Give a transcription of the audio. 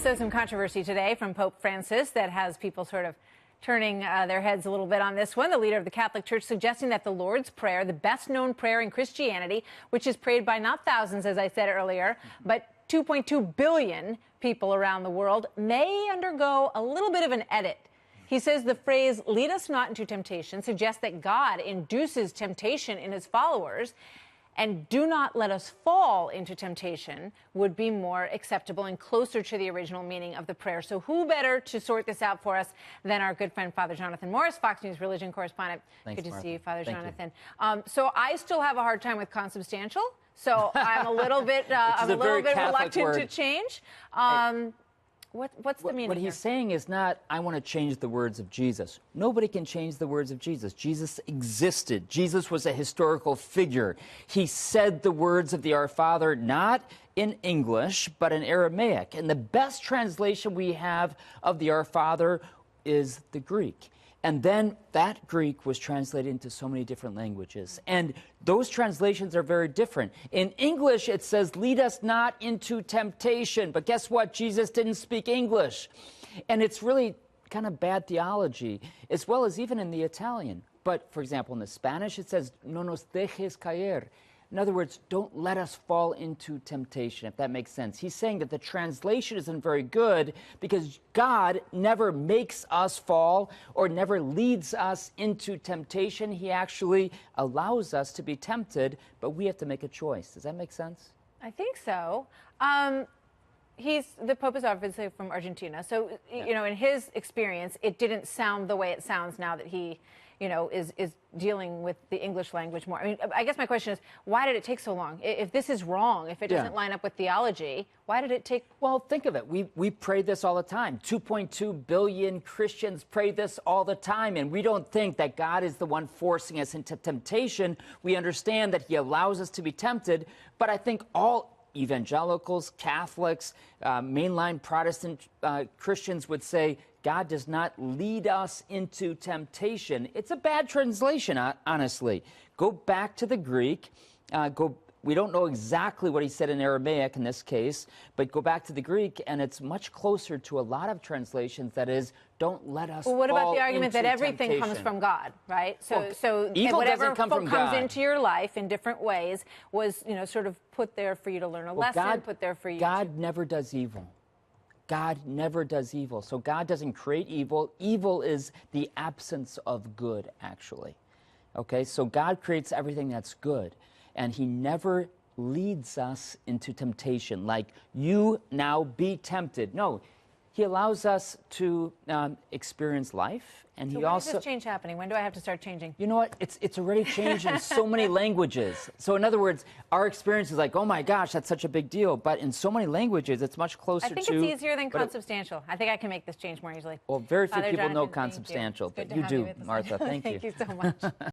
So some controversy today from Pope Francis that has people sort of turning their heads a little bit on this one. The leader of the Catholic Church suggesting that the Lord's Prayer, the best known prayer in Christianity, which is prayed by not thousands, as I said earlier, but 2.2 billion people around the world, may undergo a little bit of an edit. He says the phrase, "lead us not into temptation," suggests that God induces temptation in his followers, and "do not let us fall into temptation" would be more acceptable and closer to the original meaning of the prayer. So who better to sort this out for us than our good friend, Father Jonathan Morris, Fox News religion correspondent. Thanks, good to Martha. see you, Father Thank Jonathan. So I still have a hard time with consubstantial, so I'm a little bit, reluctant to change. What's the meaning What he's saying is not, I want to change the words of Jesus. Nobody can change the words of Jesus. Jesus existed. Jesus was a historical figure. He said the words of the Our Father not in English, but in Aramaic. And the best translation we have of the Our Father is the Greek. And then that Greek was translated into so many different languages. And those translations are very different. In English, it says, "lead us not into temptation." But guess what? Jesus didn't speak English. And it's really kind of bad theology, as well as even in the Italian. But, for example, in the Spanish, it says, "no nos dejes caer." In other words, don't let us fall into temptation, if that makes sense. He's saying that the translation isn't very good because God never makes us fall or never leads us into temptation. He actually allows us to be tempted, but we have to make a choice. Does that make sense? I think so. The Pope is obviously from Argentina. So, you know, in his experience, it didn't sound the way it sounds now that he, you know, is dealing with the English language more. I mean, I guess my question is, why did it take so long? If this is wrong, if it doesn't line up with theology, why did it take? Well, think of it. We pray this all the time. 2.2 billion Christians pray this all the time, and we don't think that God is the one forcing us into temptation. We understand that he allows us to be tempted, but I think all evangelicals, Catholics, mainline Protestant Christians would say God does not lead us into temptation. It's a bad translation, honestly. Go back to the Greek. We don't know exactly what he said in Aramaic in this case, but go back to the Greek, and it's much closer to a lot of translations. That is, don't let us. Well, what fall about the argument into that everything temptation. comes from God, right? So evil whatever doesn't come from comes God. into your life in different ways was, you know, sort of put there for you to learn a lesson, put there for you. God never does evil. God never does evil. So God doesn't create evil. Evil is the absence of good, actually. Okay, so God creates everything that's good, and he never leads us into temptation, like, you now be tempted. No, he allows us to experience life, and so he when also. When is this change happening? When do I have to start changing? You know what? It's already changed in so many languages. So in other words, our experience is like, oh my gosh, that's such a big deal. But in so many languages, it's much closer to. I think it's easier than consubstantial. I think I can make this change more easily. Well, very few Father people Jonathan, know consubstantial, but you do, Martha. Thank you. Thank you so much.